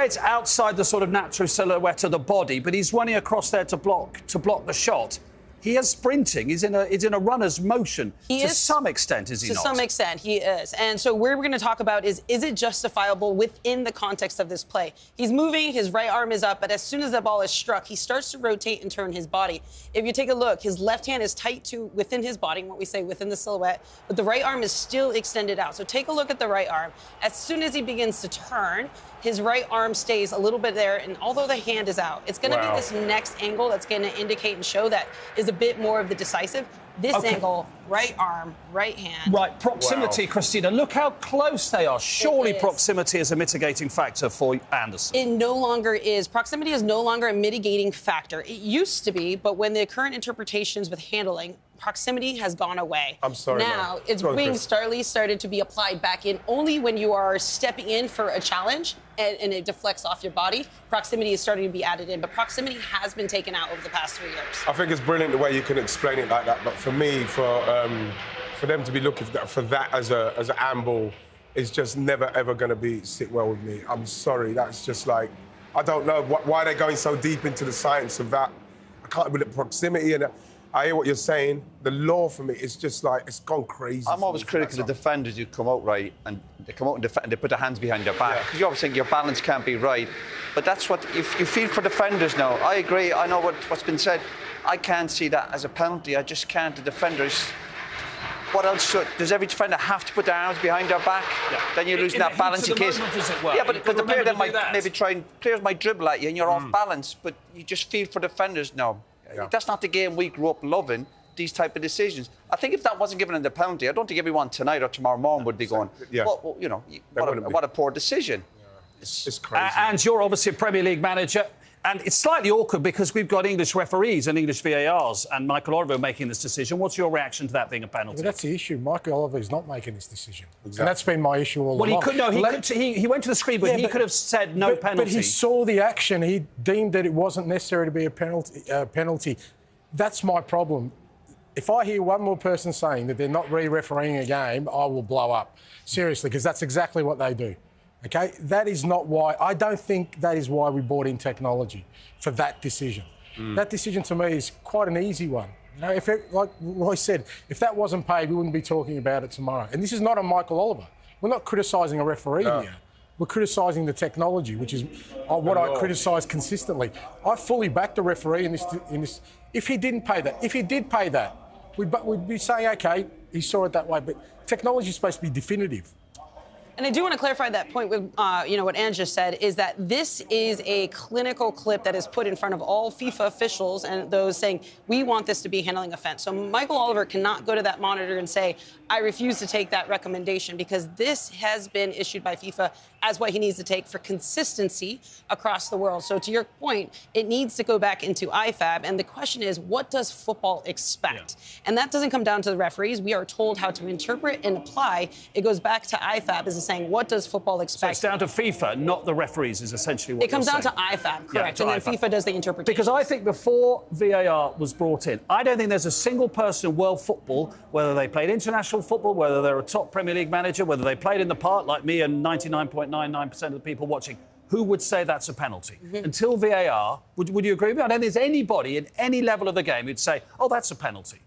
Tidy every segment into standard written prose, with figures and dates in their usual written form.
it's outside the sort of natural silhouette of the body, but he's running across there to block the shot. He is sprinting. He's in a runner's motion. To some extent, is he not? To some extent, he is. And so where we're going to talk about is it justifiable within the context of this play? He's moving, his right arm is up, but as soon as the ball is struck, he starts to rotate and turn his body. If you take a look, his left hand is tight to within his body, what we say within the silhouette, but the right arm is still extended out. So take a look at the right arm. As soon as he begins to turn, his right arm stays a little bit there, and although the hand is out, it's going to be this next angle that's going to indicate and show that is a bit more of the decisive. This angle, right arm, right hand. Right, proximity, Christina. Look how close they are. Surely proximity is a mitigating factor for Anderson. It no longer is. Proximity is no longer a mitigating factor. It used to be, but when the current interpretations with handling, proximity has gone away. I'm sorry. Now, it's being started to be applied back in only when you are stepping in for a challenge and it deflects off your body. Proximity is starting to be added in, but proximity has been taken out over the past 3 years. I think it's brilliant the way you can explain it like that, but for me, for them to be looking for that as a handball is just never ever going to sit well with me. I'm sorry. That's just like, I don't know why they're going so deep into the science of that. I can't with the proximity and. I hear what you're saying. The law for me is just like, it's gone crazy. I'm always critical of defenders who come out right and they come out and defend, they put their hands behind their back. Because you always think your balance can't be right. But that's what, if you feel for defenders now. I agree, I know what's been said. I can't see that as a penalty. I just can't. The defenders, what else does every defender have to put their arms behind their back? Yeah. Then you're losing that balance in case. Yeah, but the player then might maybe players might dribble at you and you're off balance. But you just feel for defenders now. Yeah. That's not the game we grew up loving, these type of decisions. I think if that wasn't given in the penalty, I don't think everyone tonight or tomorrow morning would be going, well, you know, what a poor decision. Yeah. It's crazy. And you're obviously a Premier League manager. And it's slightly awkward because we've got English referees and English VARs and Michael Oliver making this decision. What's your reaction to that being a penalty? Well, that's the issue. Michael Oliver is not making this decision. Exactly. And that's been my issue all along. He went to the screen, but he could have said no penalty. But he saw the action. He deemed that it wasn't necessary to be a penalty. That's my problem. If I hear one more person saying that they're not re-refereeing a game, I will blow up. Seriously, because that's exactly what they do. OK? That is not why... I don't think that is why we brought in technology for that decision. That decision, to me, is quite an easy one. You know, like Roy said, if that wasn't paid, we wouldn't be talking about it tomorrow. And this is not on Michael Oliver. We're not criticising a referee here. We're criticising the technology, which is what I criticise consistently. I fully back the referee in this. If he didn't pay that, if he did pay that, we'd be saying, OK, he saw it that way. But technology is supposed to be definitive. And I do want to clarify that point with, what Ange just said, is that this is a clinical clip that is put in front of all FIFA officials and those saying, we want this to be handling offence. So Michael Oliver cannot go to that monitor and say, I refuse to take that recommendation, because this has been issued by FIFA as what he needs to take for consistency across the world. So to your point, it needs to go back into IFAB. And the question is, what does football expect? And that doesn't come down to the referees. We are told how to interpret and apply. It goes back to IFAB as saying, what does football expect? So it's down to FIFA, not the referees, is essentially what it comes down to IFAB, correct? And then FIFA does the interpretation. Because I think before VAR was brought in, I don't think there's a single person in world football, whether they played international football, whether they're a top Premier League manager, whether they played in the park like me and 99.99% of the people watching, who would say that's a penalty. Until VAR, would you agree with me? I don't think there's anybody in any level of the game who'd say, oh, that's a penalty.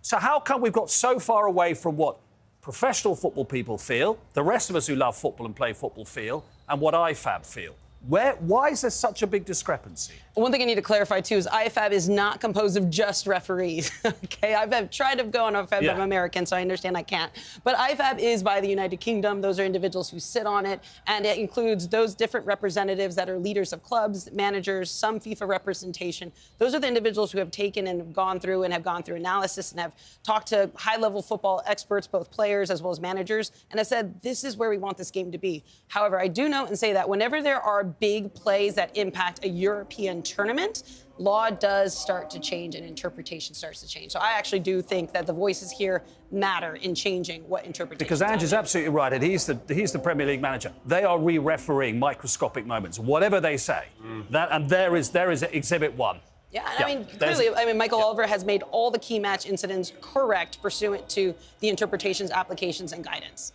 So how come we've got so far away from what professional football people feel, the rest of us who love football and play football feel, and what IFAB feel? Why is there such a big discrepancy? One thing I need to clarify, too, is IFAB is not composed of just referees, OK? I've tried to go on IFAB. I'm American, so I understand I can't. But IFAB is by the United Kingdom. Those are individuals who sit on it, and it includes those different representatives that are leaders of clubs, managers, some FIFA representation. Those are the individuals who have taken and gone through analysis and have talked to high-level football experts, both players as well as managers, and have said, this is where we want this game to be. However, I do note and say that whenever there are big plays that impact a European tournament, law does start to change and interpretation starts to change. So I actually do think that the voices here matter in changing what interpretation. Because Ange is absolutely right, and he's the Premier League manager. They are re-refereeing microscopic moments, whatever they say. And there is Exhibit 1. Yeah, and I mean, clearly, Michael Oliver has made all the key match incidents correct pursuant to the interpretations, applications, and guidance.